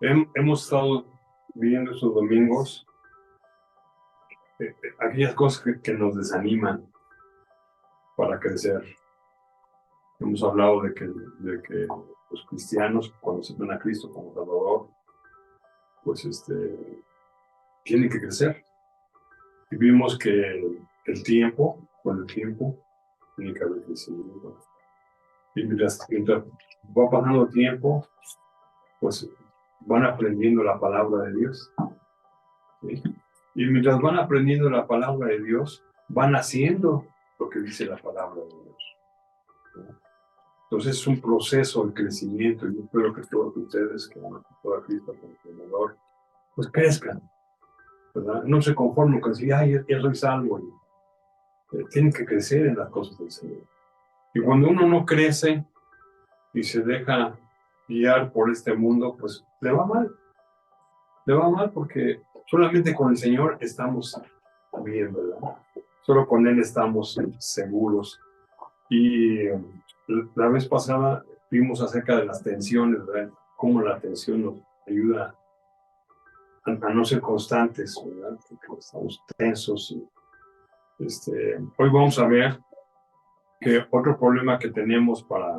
Hemos estado viendo estos domingos aquellas cosas que nos desaniman para crecer. Hemos hablado de que los cristianos, cuando aceptan a Cristo como Salvador, pues tienen que crecer. Y vimos que con el tiempo, tiene que haber crecimiento. Y mientras va pasando el tiempo, pues van aprendiendo la palabra de Dios. ¿Sí? Y mientras van aprendiendo la palabra de Dios, van haciendo lo que dice la palabra de Dios. ¿Sí? Entonces es un proceso de crecimiento. Y yo espero que todos ustedes que han aceptado a Cristo como Salvador, pues crezcan, ¿verdad? No se conformen con decir, ay, ya soy salvo. Tienen que crecer en las cosas del Señor. Y cuando uno no crece y se deja guiar por este mundo, pues le va mal. Le va mal porque solamente con el Señor estamos bien, ¿verdad? Solo con Él estamos seguros. Y la vez pasada vimos acerca de las tensiones, ¿verdad? Cómo la tensión nos ayuda a no ser constantes, ¿verdad? Porque estamos tensos. Y, hoy vamos a ver que otro problema que tenemos para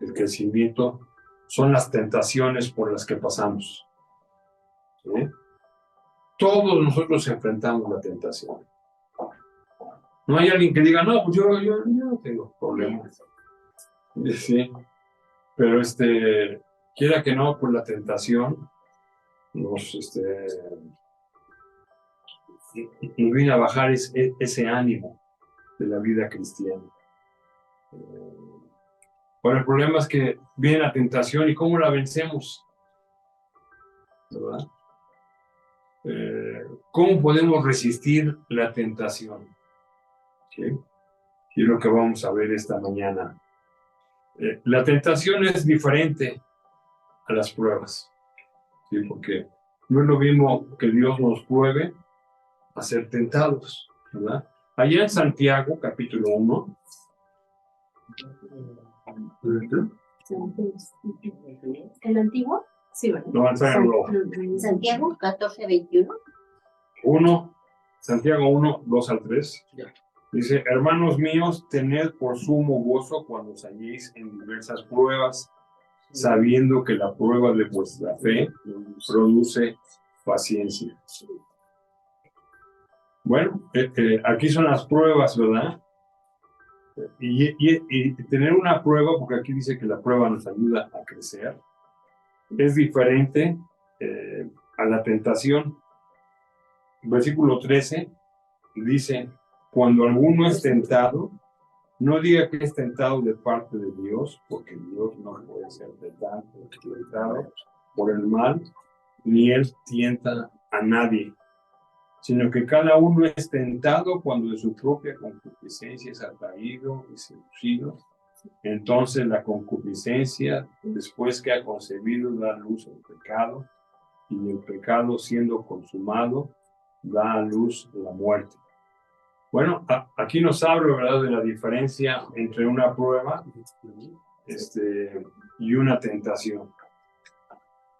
el crecimiento son las tentaciones por las que pasamos. ¿Sí? Todos nosotros enfrentamos la tentación. No hay alguien que diga, no, pues yo no tengo problemas. Sí, pero quiera que no, pues la tentación nos viene a bajar ese ánimo de la vida cristiana. Bueno, el problema es que viene la tentación y ¿cómo la vencemos? ¿Verdad? ¿Cómo podemos resistir la tentación? ¿Sí? Y es lo que vamos a ver esta mañana. La tentación es diferente a las pruebas, ¿sí? Porque no es lo mismo que Dios nos pruebe a ser tentados, ¿verdad? Allá en Santiago, capítulo 1. ¿El antiguo? Sí, ¿verdad? No, Santiago 14:21. 1, Santiago 1, 2 al 3. Dice, hermanos míos, tened por sumo gozo cuando os halléis en diversas pruebas, sabiendo que la prueba de vuestra fe produce paciencia. Bueno, aquí son las pruebas, ¿verdad? Y tener una prueba, porque aquí dice que la prueba nos ayuda a crecer, es diferente a la tentación. Versículo 13 dice, cuando alguno es tentado, no diga que es tentado de parte de Dios, porque Dios no puede ser tentado por el mal, ni Él tienta a nadie, sino que cada uno es tentado cuando de su propia concupiscencia es atraído y seducido. Entonces la concupiscencia, después que ha concebido, da luz al pecado, y el pecado siendo consumado, da a luz la muerte. Bueno, aquí nos habla, ¿verdad?, de la diferencia entre una prueba y una tentación.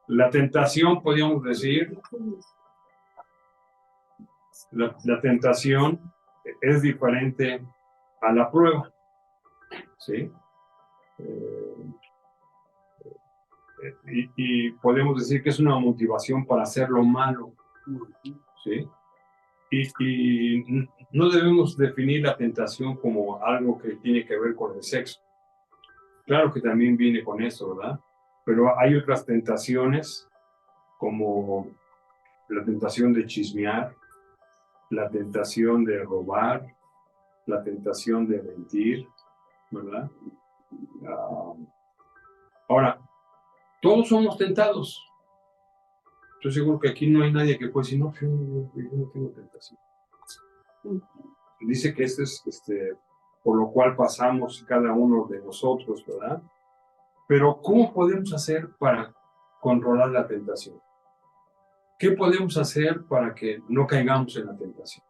La tentación, podríamos decir, la tentación es diferente a la prueba, ¿sí? Y podemos decir que es una motivación para hacer lo malo, ¿sí? Y no debemos definir la tentación como algo que tiene que ver con el sexo. Claro que también viene con eso, ¿verdad? Pero hay otras tentaciones, como la tentación de chismear, la tentación de robar, la tentación de mentir, ¿verdad? Ahora, todos somos tentados. Estoy seguro que aquí no hay nadie que pueda decir, no, yo no tengo tentación. Dice que este es por lo cual pasamos cada uno de nosotros, ¿verdad? Pero ¿cómo podemos hacer para controlar la tentación? ¿Qué podemos hacer para que no caigamos en la tentación?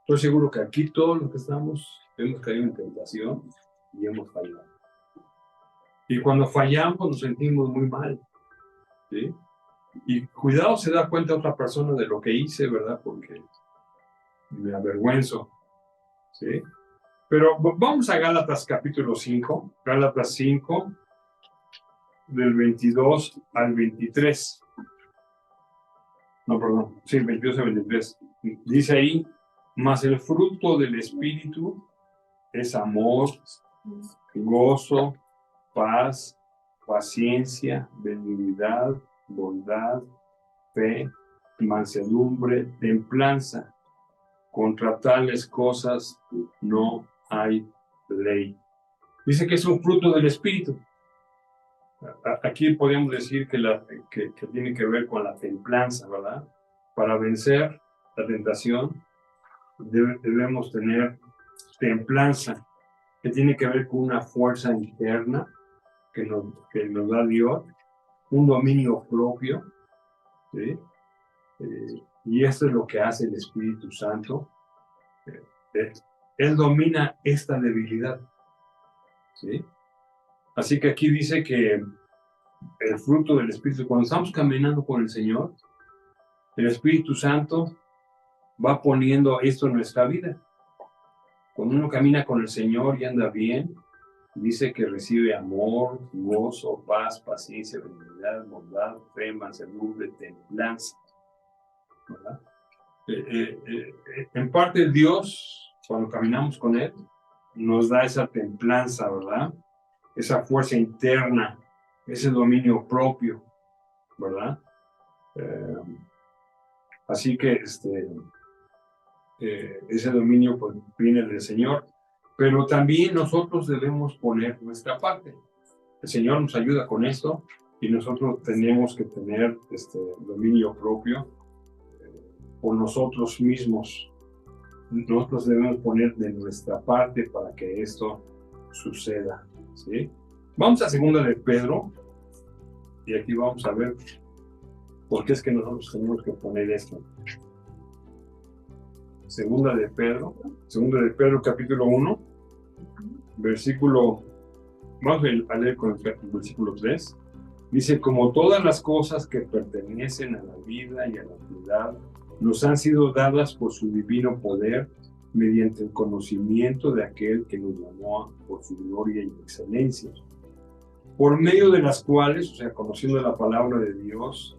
Estoy seguro que aquí todos los que estamos hemos caído en tentación y hemos fallado. Y cuando fallamos nos sentimos muy mal. ¿sí? Y cuidado, se da cuenta otra persona de lo que hice, ¿verdad? Porque me avergüenzo, ¿sí? Pero vamos a Gálatas capítulo 5, Gálatas 5, del 22 al 23. No, perdón, sí, 22 al 23. Dice ahí, mas el fruto del Espíritu es amor, gozo, paz, paciencia, benignidad, bondad, fe, mansedumbre, templanza. Contra tales cosas no hay ley. Dice que es un fruto del Espíritu. Aquí podríamos decir que tiene que ver con la templanza, ¿verdad? Para vencer la tentación debemos tener templanza, que tiene que ver con una fuerza interna que nos da Dios, un dominio propio, ¿sí? Y esto es lo que hace el Espíritu Santo. Él domina esta debilidad, ¿sí? Así que aquí dice que el fruto del Espíritu, cuando estamos caminando con el Señor, el Espíritu Santo va poniendo esto en nuestra vida. Cuando uno camina con el Señor y anda bien, dice que recibe amor, gozo, paz, paciencia, benignidad, bondad, fe, mansedumbre, templanza, ¿verdad? En parte Dios, cuando caminamos con Él, nos da esa templanza, ¿verdad? Esa fuerza interna, ese dominio propio, ¿verdad? Así que ese dominio pues, viene del Señor, pero también nosotros debemos poner nuestra parte. El Señor nos ayuda con esto y nosotros tenemos que tener dominio propio por nosotros mismos. Nosotros debemos poner de nuestra parte para que esto suceda, ¿sí? Vamos a segunda de Pedro y aquí vamos a ver por qué es que nosotros tenemos que poner esto. Segunda de Pedro capítulo 1, versículo, vamos a leer con el versículo 3. Dice, como todas las cosas que pertenecen a la vida y a la piedad nos han sido dadas por su divino poder mediante el conocimiento de aquel que nos llamó por su gloria y excelencia, por medio de las cuales, o sea, conociendo la palabra de Dios,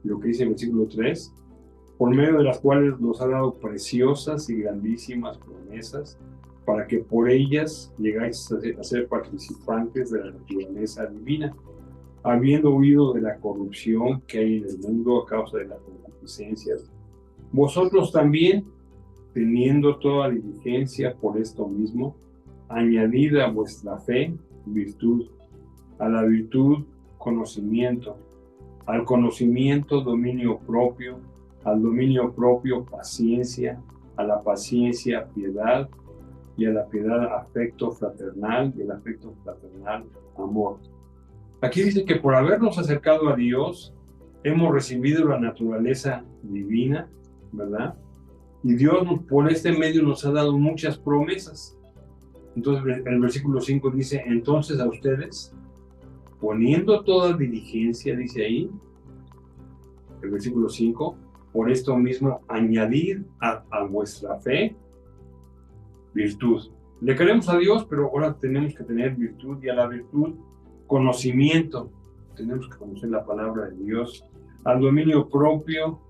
lo que dice el versículo 3, por medio de las cuales nos ha dado preciosas y grandísimas promesas, para que por ellas llegáis a ser participantes de la naturaleza divina, habiendo huido de la corrupción que hay en el mundo a causa de la concupiscencia. Vosotros también, teniendo toda diligencia por esto mismo, añadid a vuestra fe virtud, a la virtud conocimiento, al conocimiento dominio propio, al dominio propio paciencia, a la paciencia piedad, y a la piedad afecto fraternal, y al afecto fraternal amor. Aquí dice que por habernos acercado a Dios, hemos recibido la naturaleza divina, ¿verdad? Y Dios por este medio nos ha dado muchas promesas. Entonces el versículo 5 dice, entonces a ustedes, poniendo toda diligencia, dice ahí, el versículo 5, por esto mismo, añadir a vuestra fe virtud. Le queremos a Dios, pero ahora tenemos que tener virtud, y a la virtud, conocimiento. Tenemos que conocer la palabra de Dios. Al dominio propio,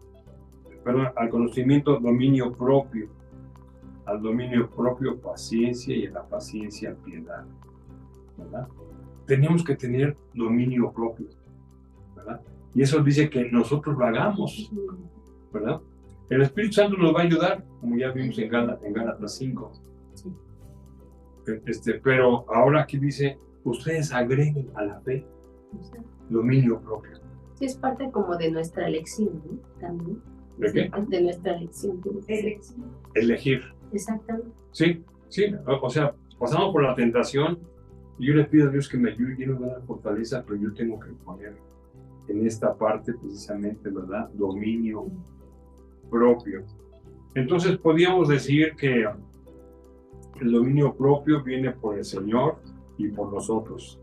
perdón, al conocimiento, dominio propio. Al dominio propio, paciencia, y a la paciencia, piedad, ¿verdad? Tenemos que tener dominio propio, ¿verdad? Y eso dice que nosotros lo hagamos, ¿verdad? El Espíritu Santo nos va a ayudar, como ya vimos en Gálatas 5. Sí. Pero ahora aquí dice, ustedes agreguen a la fe dominio propio. Sí, es parte como de nuestra elección, ¿no? También. ¿De qué? De nuestra elección. Elegir. Exactamente. Sí, o sea, pasamos por la tentación y yo le pido a Dios que me ayude y nos da la fortaleza, pero yo tengo que poner en esta parte precisamente, ¿verdad? Dominio propio. Entonces podríamos decir que el dominio propio viene por el Señor y por nosotros,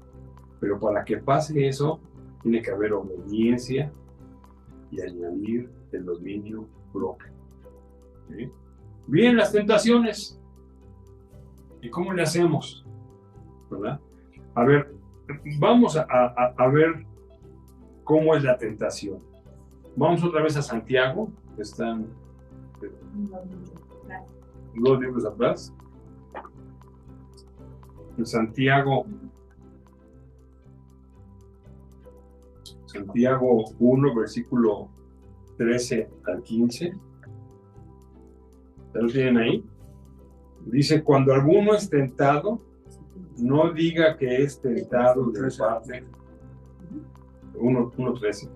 pero para que pase eso Tiene que haber obediencia y añadir el dominio propio. ¿Sí? Bien, las tentaciones. ¿Y cómo le hacemos? ¿Verdad? A ver, vamos a ver cómo es la tentación. Vamos otra vez a Santiago. Están 2 libros atrás. En Santiago 1, versículo 13 al 15. ¿Ya lo tienen ahí? Dice, cuando alguno es tentado, no diga que es tentado de parte. 1:13.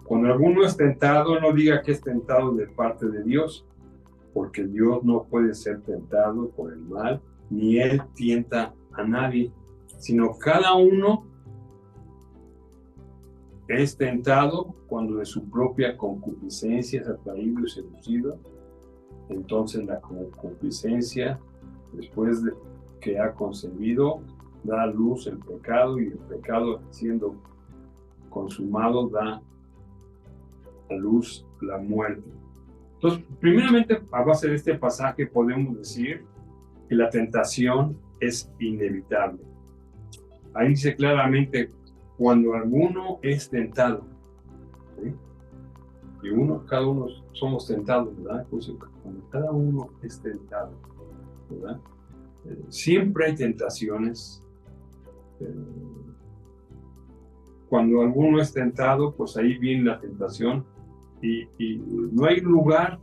Cuando alguno es tentado, no diga que es tentado de parte de Dios, porque Dios no puede ser tentado por el mal, ni Él tienta a nadie, sino cada uno es tentado cuando de su propia concupiscencia es atraído y seducido. Entonces la concupiscencia, después de que ha concebido, da a luz el pecado, y el pecado, siendo consumado, da a luz la muerte. Entonces, primeramente, a base de este pasaje podemos decir que la tentación es inevitable. Ahí dice claramente, cuando alguno es tentado, ¿sí? Y cada uno somos tentados, ¿verdad? Entonces, cuando cada uno es tentado, ¿verdad? Siempre hay tentaciones. Cuando alguno es tentado, pues ahí viene la tentación, y no hay lugar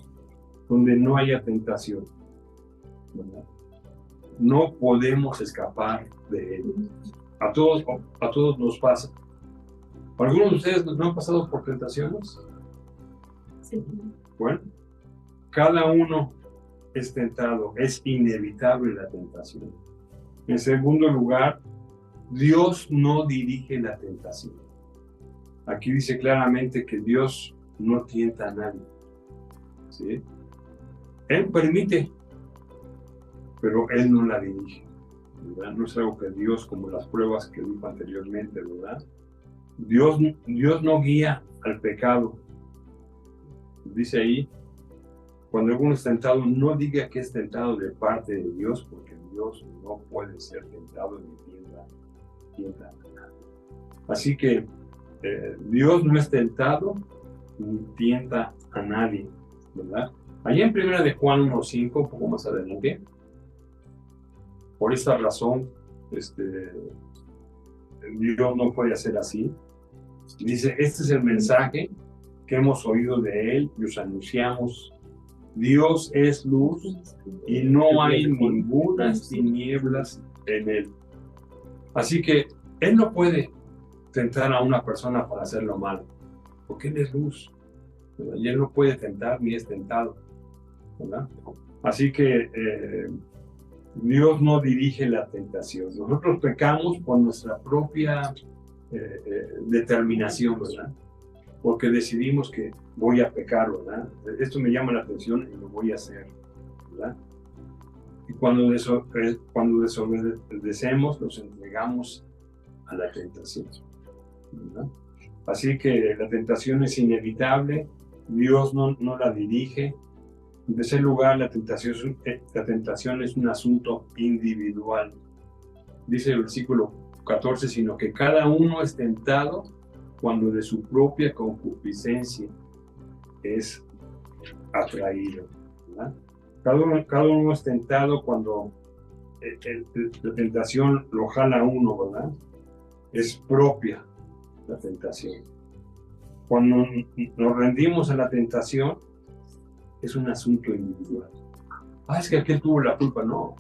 donde no haya tentación, ¿verdad? No podemos escapar de él. A todos nos pasa. ¿Algunos de ustedes no han pasado por tentaciones? Sí. Bueno, cada uno es tentado, es inevitable la tentación. En segundo lugar, Dios no dirige la tentación. Aquí dice claramente que Dios no tienta a nadie, ¿sí? Él permite, pero Él no la dirige, ¿verdad? No es algo que Dios, como las pruebas que dijo anteriormente, ¿verdad? Dios no guía al pecado. Dice ahí, cuando alguno es tentado, no diga que es tentado de parte de Dios, porque Dios no puede ser tentado ni tienta a nadie. Así que Dios no es tentado ni tienta a nadie, ¿verdad? Allá en 1 de Juan 1:5, un poco más adelante, por esta razón, Dios no puede hacer así. Dice, este es el mensaje que hemos oído de Él y os anunciamos. Dios es luz y no hay ninguna tinieblas en Él. Así que Él no puede tentar a una persona para hacerlo mal, porque Él es luz, ¿verdad? Y Él no puede tentar ni es tentado, ¿verdad? Así que Dios no dirige la tentación. Nosotros pecamos por nuestra propia determinación, ¿verdad? Porque decidimos que voy a pecar, ¿verdad? Esto me llama la atención y lo voy a hacer, ¿verdad? Y cuando desobedecemos, nos entregamos a la tentación, ¿verdad? Así que la tentación es inevitable, Dios no la dirige. En tercer lugar, la tentación es un asunto individual. Dice el versículo 14, sino que cada uno es tentado cuando de su propia concupiscencia es atraído, ¿verdad? Cada uno es tentado cuando la tentación lo jala a uno, ¿verdad? Es propia la tentación. Cuando nos rendimos a la tentación, es un asunto individual. Es que aquel tuvo la culpa. No,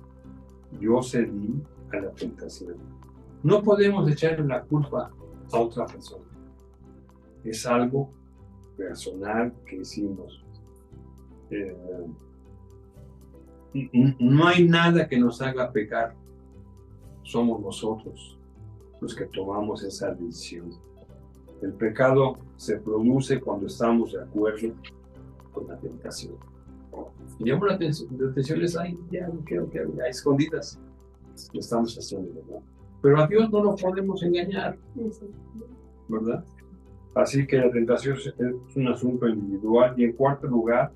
yo cedí a la tentación. No podemos echarle la culpa a otra persona. Es algo personal que hicimos. No hay nada que nos haga pecar. Somos nosotros los que tomamos esa decisión. El pecado se produce cuando estamos de acuerdo con la tentación. Y llamo la atención, las tensiones hay, ya no quiero que haya escondidas. Lo estamos haciendo, ¿verdad? Pero a Dios no lo podemos engañar, ¿verdad? Así que la tentación es un asunto individual. Y en cuarto lugar,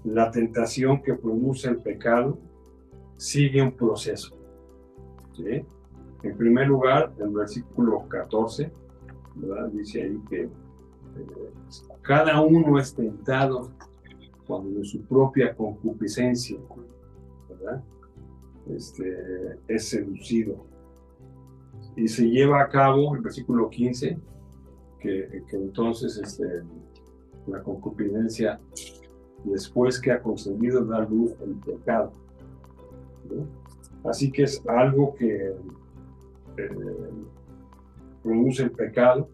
la tentación que produce el pecado sigue un proceso, ¿sí? En primer lugar, el versículo 14, ¿verdad? Dice ahí que cada uno es tentado cuando de su propia concupiscencia, ¿verdad? Es seducido. Y se lleva a cabo, el versículo 15, que entonces la concupiscencia, después que ha concebido, da luz el pecado, ¿no? Así que es algo que produce el pecado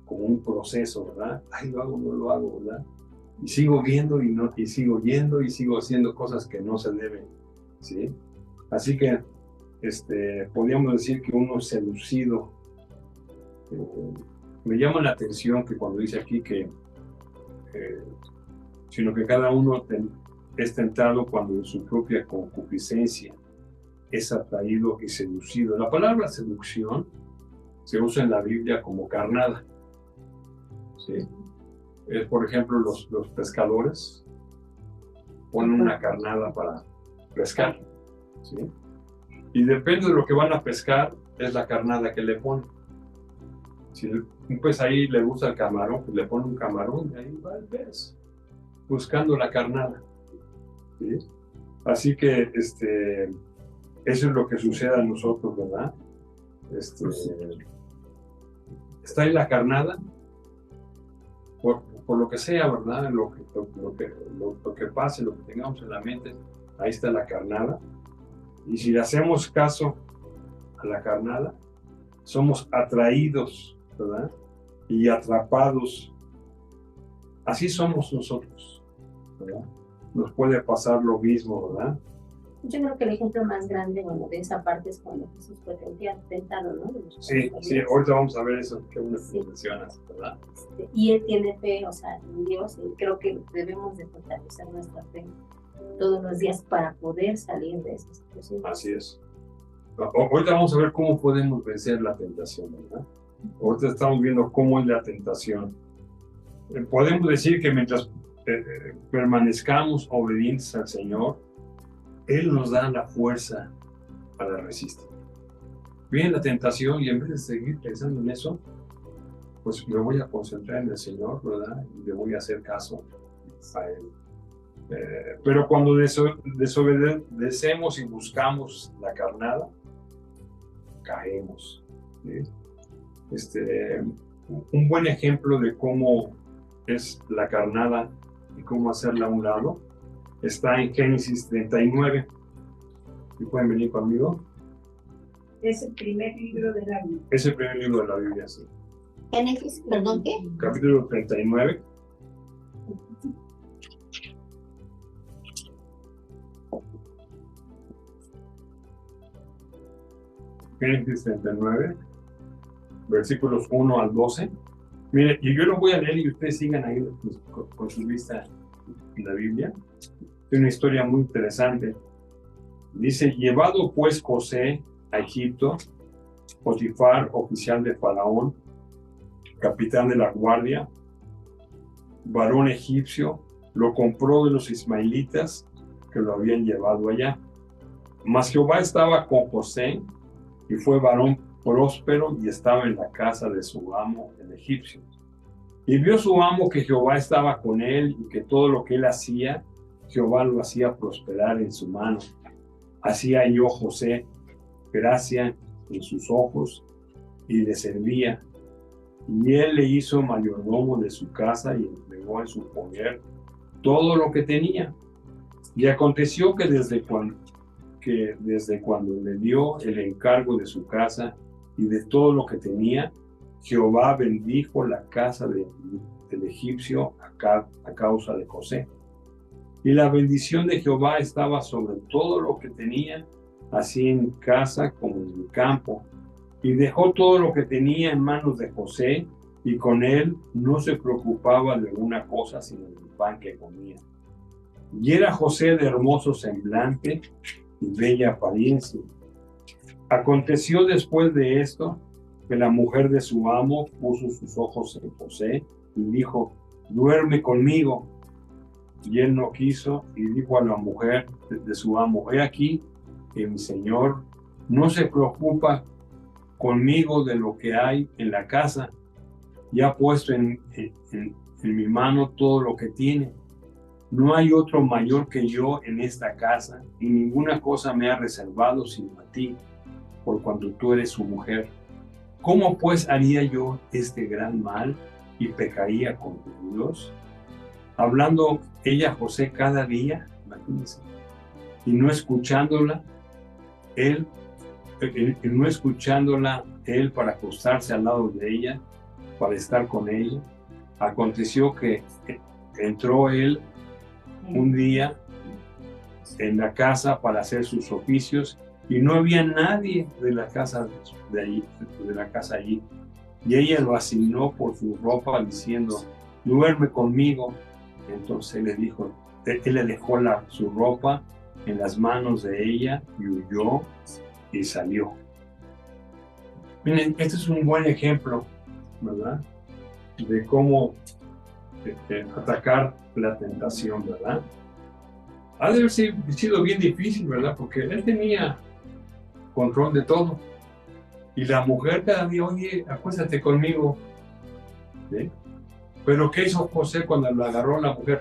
como un proceso, ¿verdad? Ay, lo hago, no lo hago, ¿verdad? Y sigo viendo y sigo yendo y sigo haciendo cosas que no se deben, ¿sí? Así que podríamos decir que uno es seducido. Me llama la atención que cuando dice aquí que sino que cada uno es tentado cuando de su propia concupiscencia es atraído y seducido. La palabra seducción se usa en la Biblia como carnada, ¿sí? Por ejemplo, los pescadores ponen una carnada para pescar, ¿sí? Y depende de lo que van a pescar, es la carnada que le ponen. Si un pez ahí le gusta el camarón, pues le pone un camarón y ahí va el pez, buscando la carnada, ¿sí? Así que eso es lo que sucede a nosotros, ¿verdad? Está ahí la carnada, por lo que sea, ¿verdad? Lo que pase, lo que tengamos en la mente, ahí está la carnada. Y si le hacemos caso a la carnada, somos atraídos, ¿verdad? Y atrapados. Así somos nosotros, ¿verdad? Nos puede pasar lo mismo, ¿verdad? Yo creo que el ejemplo más grande, bueno, de esa parte es cuando Jesús fue tentado, ¿no? Sí, ahorita vamos a ver eso que mencionas, ¿verdad? Y él tiene fe, o sea, en Dios, y creo que debemos de fortalecer nuestra fe todos los días para poder salir de esa situación. Así es. Ahorita vamos a ver cómo podemos vencer la tentación, ¿verdad? Ahorita estamos viendo cómo es la tentación. Podemos decir que mientras permanezcamos obedientes al Señor, Él nos da la fuerza para resistir. Viene la tentación y en vez de seguir pensando en eso, pues me voy a concentrar en el Señor, ¿verdad? Y le voy a hacer caso a Él. Pero cuando desobedecemos y buscamos la carnada, caemos, ¿sí? Un buen ejemplo de cómo es la carnada y cómo hacerla a un lado está en Génesis 39. ¿Y pueden venir conmigo? Es el primer libro de la Biblia. Es el primer libro de la Biblia, sí. Génesis, perdón, ¿qué? Capítulo 39. Génesis 39, versículos 1 al 12. Mire, y yo lo voy a leer y ustedes sigan ahí con su vista en la Biblia. Es una historia muy interesante. Dice: llevado pues José a Egipto, Potifar, oficial de Faraón, capitán de la guardia, varón egipcio, lo compró de los ismaelitas que lo habían llevado allá. Mas Jehová estaba con José, y fue varón próspero y estaba en la casa de su amo, el egipcio. Y vio su amo que Jehová estaba con él y que todo lo que él hacía, Jehová lo hacía prosperar en su mano. Así halló José gracia en sus ojos y le servía. Y él le hizo mayordomo de su casa y entregó en su poder todo lo que tenía. Y aconteció que desde cuando le dio el encargo de su casa y de todo lo que tenía, Jehová bendijo la casa del egipcio a causa de José. Y la bendición de Jehová estaba sobre todo lo que tenía, así en casa como en el campo. Y dejó todo lo que tenía en manos de José, y con él no se preocupaba de una cosa sino del pan que comía. Y era José de hermoso semblante y bella apariencia. Aconteció después de esto que la mujer de su amo puso sus ojos en José y dijo, duerme conmigo. Y él no quiso y dijo a la mujer de su amo, he aquí que mi señor no se preocupa conmigo de lo que hay en la casa y ha puesto en mi mano todo lo que tiene. No hay otro mayor que yo en esta casa y ninguna cosa me ha reservado sino a ti, por cuanto tú eres su mujer. ¿Cómo pues haría yo este gran mal y pecaría contra Dios? Hablando ella a José cada día, imagínense, y no escuchándola él para acostarse al lado de ella, para estar con ella. Aconteció que entró él un día en la casa para hacer sus oficios y no había nadie de la casa allí. Y ella lo asignó por su ropa diciendo, duerme conmigo. Entonces él le dejó su ropa en las manos de ella y huyó y salió. Miren, este es un buen ejemplo, ¿verdad? De cómo atacar la tentación, ¿verdad? Ha de haber sido bien difícil, ¿verdad? Porque él tenía control de todo. Y la mujer cada día, oye, acuéstate conmigo. ¿Sí? Pero ¿qué hizo José cuando lo agarró la mujer?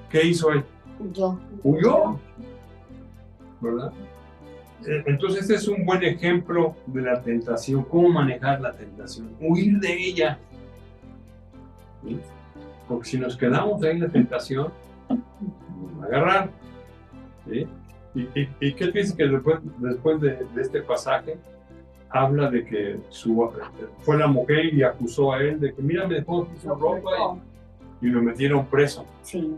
¿Qué hizo él? Huyó. ¿Verdad? Entonces este es un buen ejemplo de la tentación, cómo manejar la tentación, huir de ella. ¿Sí? Porque si nos quedamos ahí en la tentación, nos va a agarrar. ¿Sí? ¿Y qué dice que después de este pasaje? Habla de que fue la mujer y acusó a él de que mira, me dejó su ropa y lo metieron preso. Sí,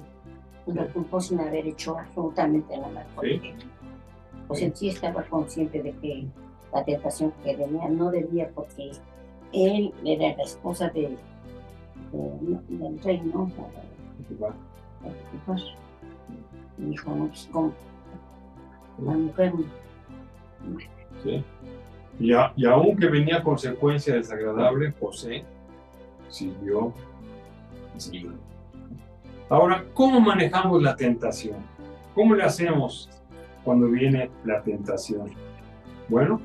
y lo culpó sin haber hecho absolutamente nada. ¿Sí? Pues en sí estaba consciente de que la tentación que venía no debía, porque él era la esposa del rey, ¿no? Y dijo, no, pues como la mujer. Sí. Y aunque venía consecuencia desagradable, José siguió. Ahora, ¿cómo manejamos la tentación? ¿Cómo le hacemos cuando viene la tentación? Bueno,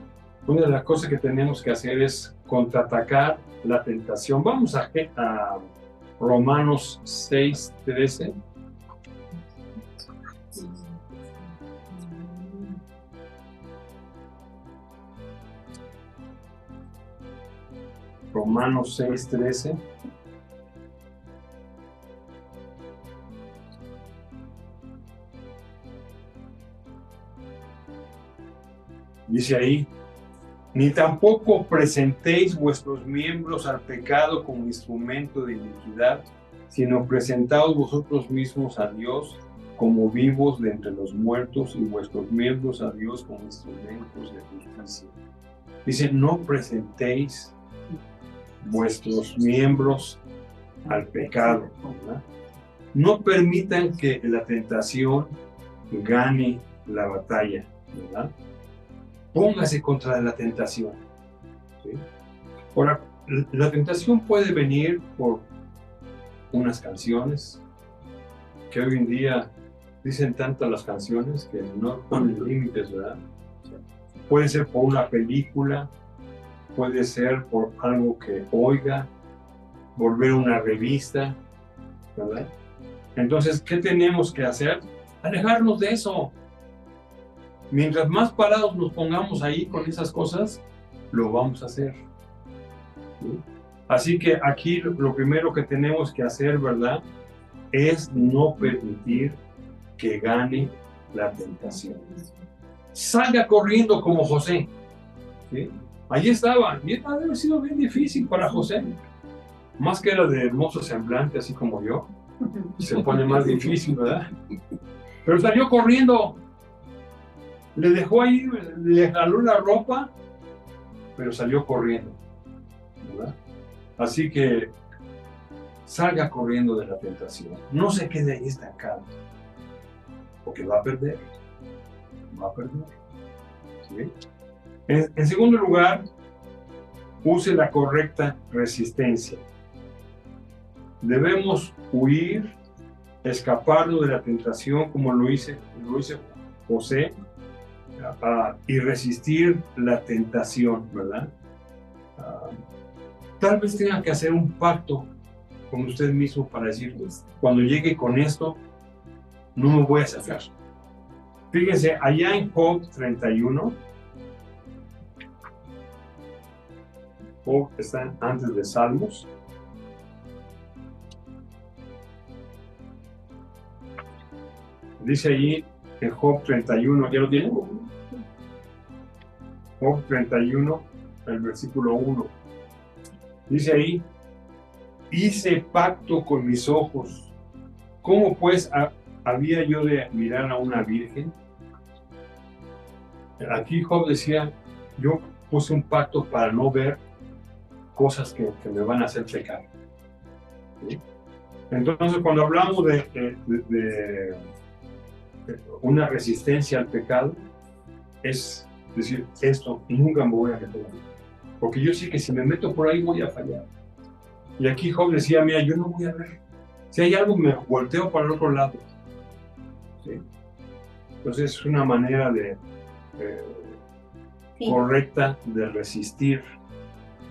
una de las cosas que tenemos que hacer es contraatacar la tentación. Vamos a Romanos 6:13. Romanos 6:13. Dice ahí, ni tampoco presentéis vuestros miembros al pecado como instrumento de iniquidad, sino presentaos vosotros mismos a Dios como vivos de entre los muertos y vuestros miembros a Dios como instrumentos de justicia. Dice, no presentéis vuestros miembros al pecado, ¿verdad? No permitan que la tentación gane la batalla, ¿verdad? Póngase contra la tentación. ¿Sí? Ahora, la tentación puede venir por unas canciones, que hoy en día dicen tanto las canciones que no ponen límites, ¿verdad? Puede ser por una película, puede ser por algo que oiga, por ver una revista, ¿verdad? Entonces, ¿qué tenemos que hacer? Alejarnos de eso. Mientras más parados nos pongamos ahí con esas cosas, lo vamos a hacer. ¿Sí? Así que aquí lo primero que tenemos que hacer, ¿verdad?, es no permitir que gane la tentación. Salga corriendo como José. ¿Sí? Allí estaba, y ha de haber sido bien difícil para José. Más que era de hermoso semblante, así como yo, se pone más difícil, ¿verdad? Pero salió corriendo. Le dejó ahí, le jaló la ropa, pero salió corriendo, ¿verdad? Así que salga corriendo de la tentación. No se quede ahí estancado, porque va a perder. va a perder. ¿Sí? En segundo lugar, use la correcta resistencia. Debemos huir, escaparnos de la tentación como lo hizo José, y resistir la tentación, ¿verdad? Tal vez tenga que hacer un pacto con usted mismo para decir, cuando llegue con esto, no me voy a sacar. Fíjense, allá en Job 31, Job está antes de Salmos. Dice allí en Job 31, ¿ya lo tienen? Job 31, el versículo 1. Dice ahí, hice pacto con mis ojos. ¿Cómo pues había yo de mirar a una virgen? Aquí Job decía, yo puse un pacto para no ver cosas que me van a hacer pecar. ¿Sí? Entonces, cuando hablamos de una resistencia al pecado, es decir, esto nunca me voy a meter ahí, porque yo sé que si me meto por ahí voy a fallar. Y aquí Job decía, mira, yo no voy a ver. Si hay algo, me volteo para el otro lado. ¿Sí? Entonces, es una manera correcta de resistir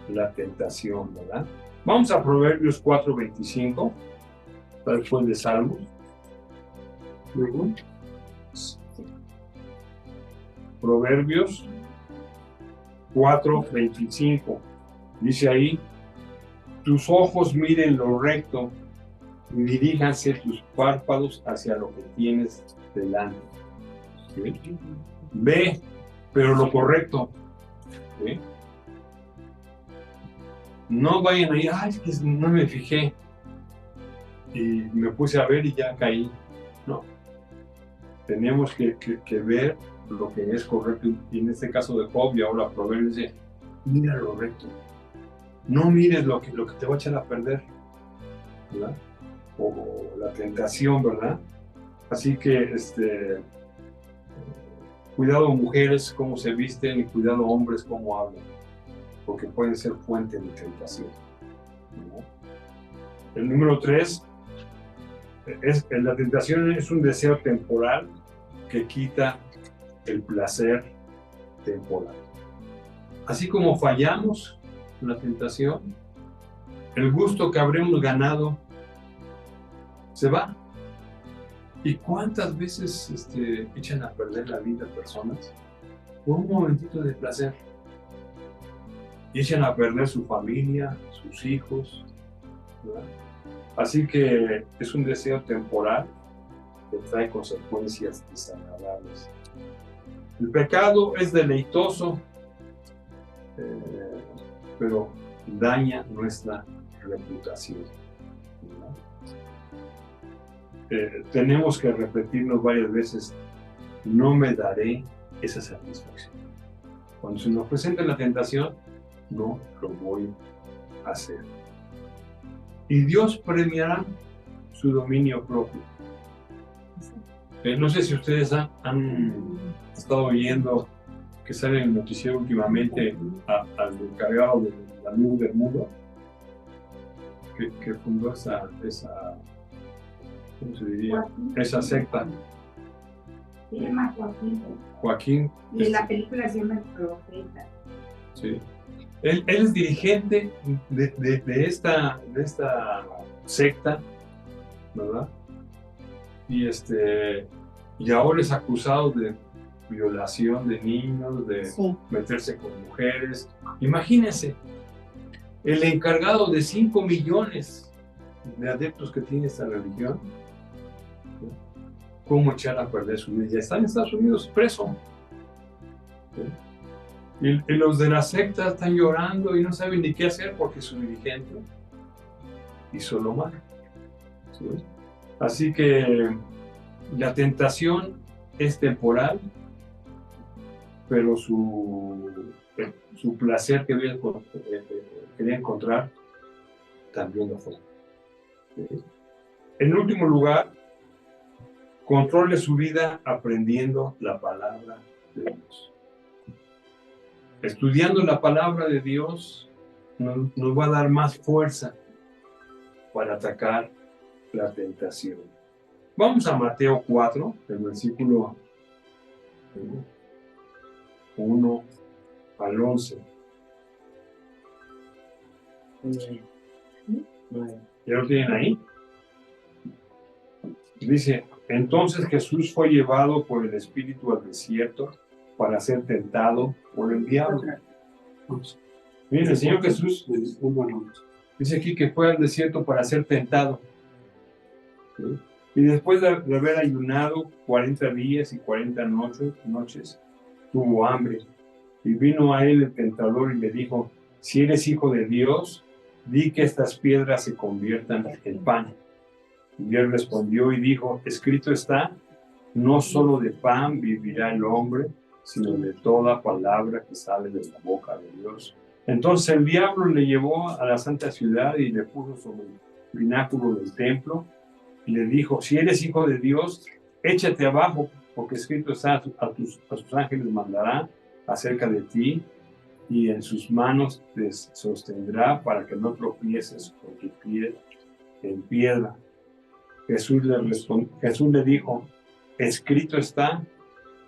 la tentación, ¿verdad? Vamos a Proverbios 4:25, después de Salmos. Proverbios 4:25. Dice ahí, tus ojos miren lo recto y diríjanse tus párpados hacia lo que tienes delante. ¿Sí? Ve, pero lo correcto. ¿Sí? No vayan ahí, ay, es que no me fijé y me puse a ver y ya caí. No. Tenemos que ver lo que es correcto. Y en este caso de Job y ahora Proverbios dice, mira lo recto. No mires lo que te va a echar a perder, ¿verdad? O la tentación, ¿verdad? Así que, cuidado mujeres cómo se visten y cuidado hombres cómo hablan, porque pueden ser fuente de tentación, ¿no? El número 3, la tentación es un deseo temporal que quita el placer temporal. Así como fallamos en la tentación, el gusto que habremos ganado se va. ¿Y cuántas veces echan a perder la vida personas por un momentito de placer? Y echan a perder su familia, sus hijos, ¿verdad? Así que es un deseo temporal que trae consecuencias desagradables. El pecado es deleitoso, pero daña nuestra reputación, ¿verdad? Tenemos que repetirnos varias veces, no me daré esa satisfacción. Cuando se nos presenta la tentación, no lo voy a hacer. Y Dios premiará su dominio propio. No sé si ustedes han estado oyendo que sale en el noticiero últimamente al encargado de la luz del mundo, que fundó esa ¿cómo se diría? Esa secta. Se llama Joaquín. Joaquín. Y en la película se llama El Profeta. Sí. Él es dirigente de esta secta, ¿verdad? Y ahora es acusado de violación de niños, de meterse con mujeres. Imagínense, el encargado de 5 millones de adeptos que tiene esta religión, cómo echar a perder su vida. Ya está en Estados Unidos preso. ¿Sí? Y los de la secta están llorando y no saben ni qué hacer porque su dirigente hizo lo malo. ¿Sí? Así que la tentación es temporal, pero su placer que quería encontrar también lo fue. ¿Sí? En último lugar, controle su vida aprendiendo la palabra de Dios. Estudiando la palabra de Dios nos va a dar más fuerza para atacar la tentación. Vamos a Mateo 4, el versículo 1 al 11. ¿Ya lo tienen ahí? Dice, entonces Jesús fue llevado por el Espíritu al desierto para ser tentado por el diablo. Miren, el Señor Jesús dice aquí que fue al desierto para ser tentado. ¿Sí? Y después de haber ayunado 40 días y 40 noches, tuvo hambre. Y vino a él el tentador y le dijo, si eres hijo de Dios, di que estas piedras se conviertan en pan. Y él respondió y dijo, escrito está, no solo de pan vivirá el hombre, sino de toda palabra que sale de la boca de Dios. Entonces el diablo le llevó a la santa ciudad y le puso sobre el pináculo del templo y le dijo, si eres hijo de Dios, échate abajo, porque escrito está, a sus ángeles mandará acerca de ti, y en sus manos te sostendrá para que no tropieces con tu pie en piedra. Jesús le dijo, escrito está,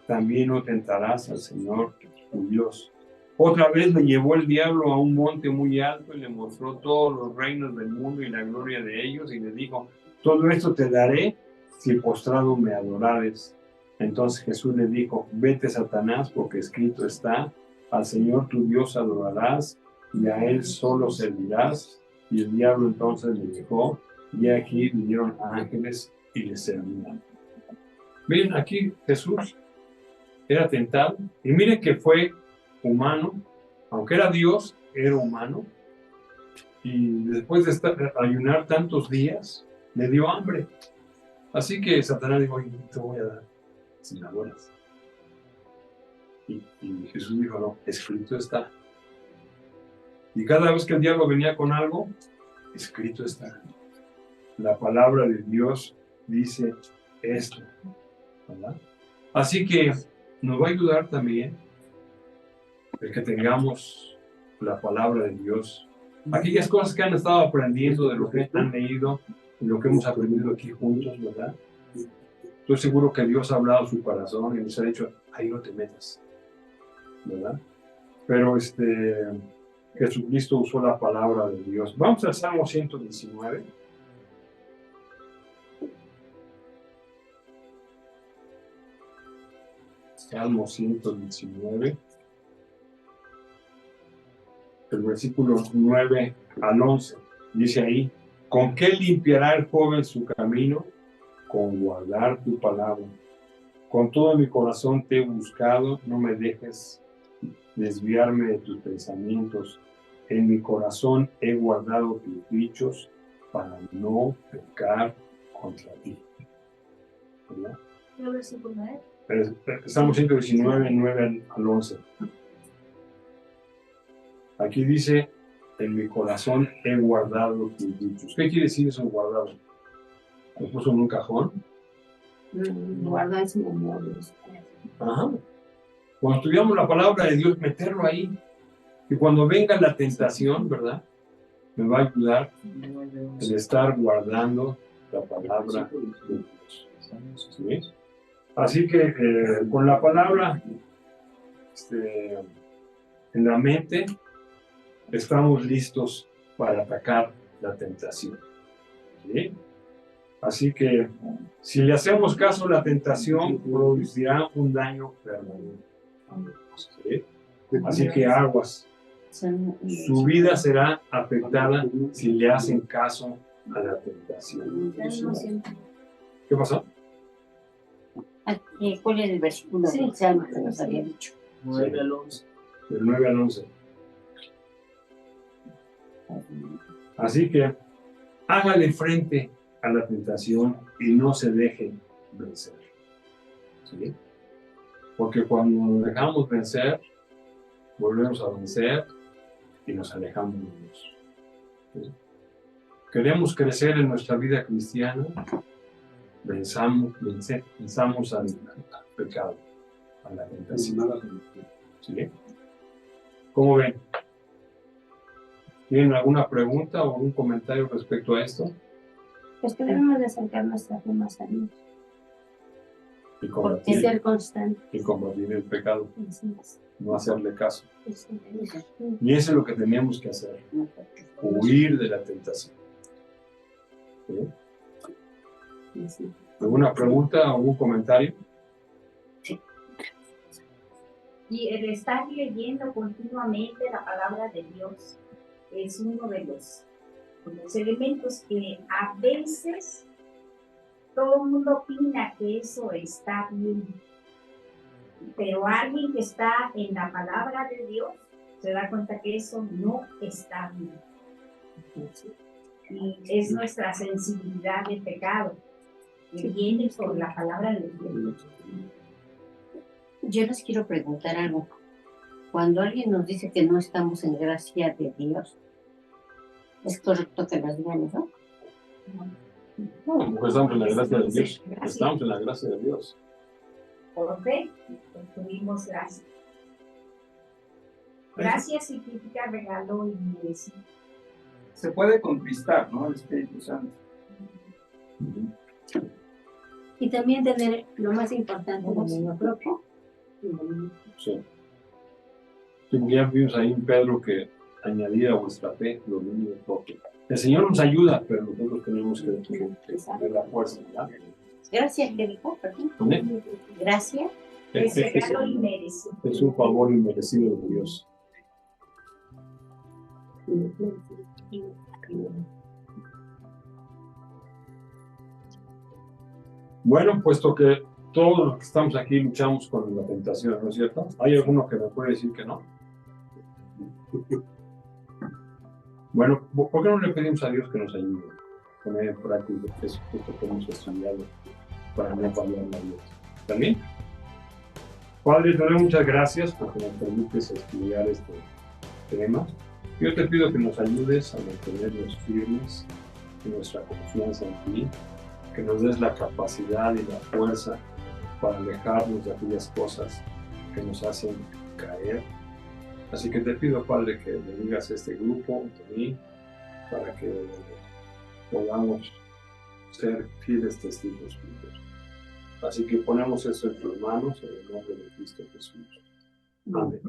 también no tentarás al Señor tu Dios. Otra vez le llevó el diablo a un monte muy alto y le mostró todos los reinos del mundo y la gloria de ellos, y le dijo, todo esto te daré si postrado me adorares. Entonces Jesús le dijo, vete Satanás, porque escrito está, al Señor tu Dios adorarás y a Él solo servirás. Y el diablo entonces le dijo, y aquí vinieron ángeles y le servían. Miren, aquí Jesús era tentado, y miren que fue humano, aunque era Dios, era humano, y después de ayunar tantos días, le dio hambre. Así que Satanás dijo, te voy a dar sin adoras. Y Jesús dijo, no, escrito está. Y cada vez que el diablo venía con algo, escrito está. La palabra de Dios dice esto, ¿verdad? Así que nos va a ayudar también el que tengamos la palabra de Dios. Aquellas cosas que han estado aprendiendo, de lo que han leído, de lo que hemos aprendido aquí juntos, ¿verdad? Estoy seguro que Dios ha hablado a su corazón y nos ha dicho, ahí no te metas, ¿verdad? Pero Jesucristo usó la palabra de Dios. Vamos al Salmo 119. Salmo 119. El versículo 9 al 11. Dice ahí, ¿con qué limpiará el joven su camino? Con guardar tu palabra. Con todo mi corazón te he buscado, no me dejes desviarme de tus pensamientos. En mi corazón he guardado tus dichos para no pecar contra ti. ¿Verdad? ¿Qué versículo es? Estamos 119, 9 al 11. Aquí dice, en mi corazón he guardado tus dichos. ¿Qué quiere decir eso, guardado? ¿Lo puso en un cajón? Guardar su memoria. Ajá. Cuando estudiamos la palabra de Dios, meterlo ahí. Y cuando venga la tentación, ¿verdad? Me va a ayudar el estar guardando la palabra de Dios. ¿Sí? Así que con la palabra en la mente, estamos listos para atacar la tentación. ¿Sí? Así que si le hacemos caso, la tentación producirá un daño permanente. ¿Sí? Así que aguas. Su vida será afectada si le hacen caso a la tentación. ¿Qué pasó? ¿Cuál es el versículo del Salmo que nos había dicho? 9 al 11. Del 9 al 11. Así que hágale frente a la tentación y no se deje vencer. ¿Sí? Porque cuando nos dejamos vencer, volvemos a vencer y nos alejamos de Dios. ¿Sí? Queremos crecer en nuestra vida cristiana, venzamos al pecado, a la tentación. ¿Sí? ¿Cómo ven? ¿Tienen alguna pregunta o algún comentario respecto a esto? Pues que debemos de acercar nuestra fe más a Dios. Y Y combatir, ser constantes. y combatir el pecado, Así es. no hacerle caso. Sí. Y eso es lo que teníamos que hacer, huir de la tentación. ¿Sí? Sí. ¿Alguna pregunta o algún comentario? Y el estar leyendo continuamente la palabra de Dios es uno de los elementos que a veces todo el mundo opina que eso está bien. Pero alguien que está en la palabra de Dios se da cuenta que eso no está bien. Y es nuestra sensibilidad de pecado que viene por la palabra de Dios. Yo les quiero preguntar algo. Cuando alguien nos dice que no estamos en gracia de Dios, ¿es correcto que nos digamos, no? No, porque estamos en la gracia de Dios. Estamos en la gracia de Dios. Por fe, tuvimos gracia. Gracia significa regalo y merecido. Se puede conquistar, ¿no? El Espíritu Santo. Y también tener lo más importante, dominio propio. Sí. Sí, ya vimos ahí en Pedro que añadía a vuestra fe dominio propio. El Señor nos ayuda, pero nosotros tenemos que tener la fuerza, ¿verdad? Gracias, ¿qué dijo? Perdón. ¿Sí? Gracias. Es regalo y merecido. Es un favor inmerecido de Dios. Bueno, puesto que todos los que estamos aquí luchamos con la tentación, ¿no es cierto? ¿Hay alguno que me puede decir que no? Bueno, ¿por qué no le pedimos a Dios que nos ayude a poner en práctica eso que hemos estudiado para no fallar la vida? ¿También? Padre, te doy muchas gracias porque nos permites estudiar este tema. Yo te pido que nos ayudes a mantenernos firmes en nuestra confianza en ti, que nos des la capacidad y la fuerza para alejarnos de aquellas cosas que nos hacen caer. Así que te pido, Padre, que bendigas a este grupo, a mí, para que podamos ser fieles testigos juntos. Así que ponemos esto en tus manos, en el nombre de Cristo Jesús. Amén.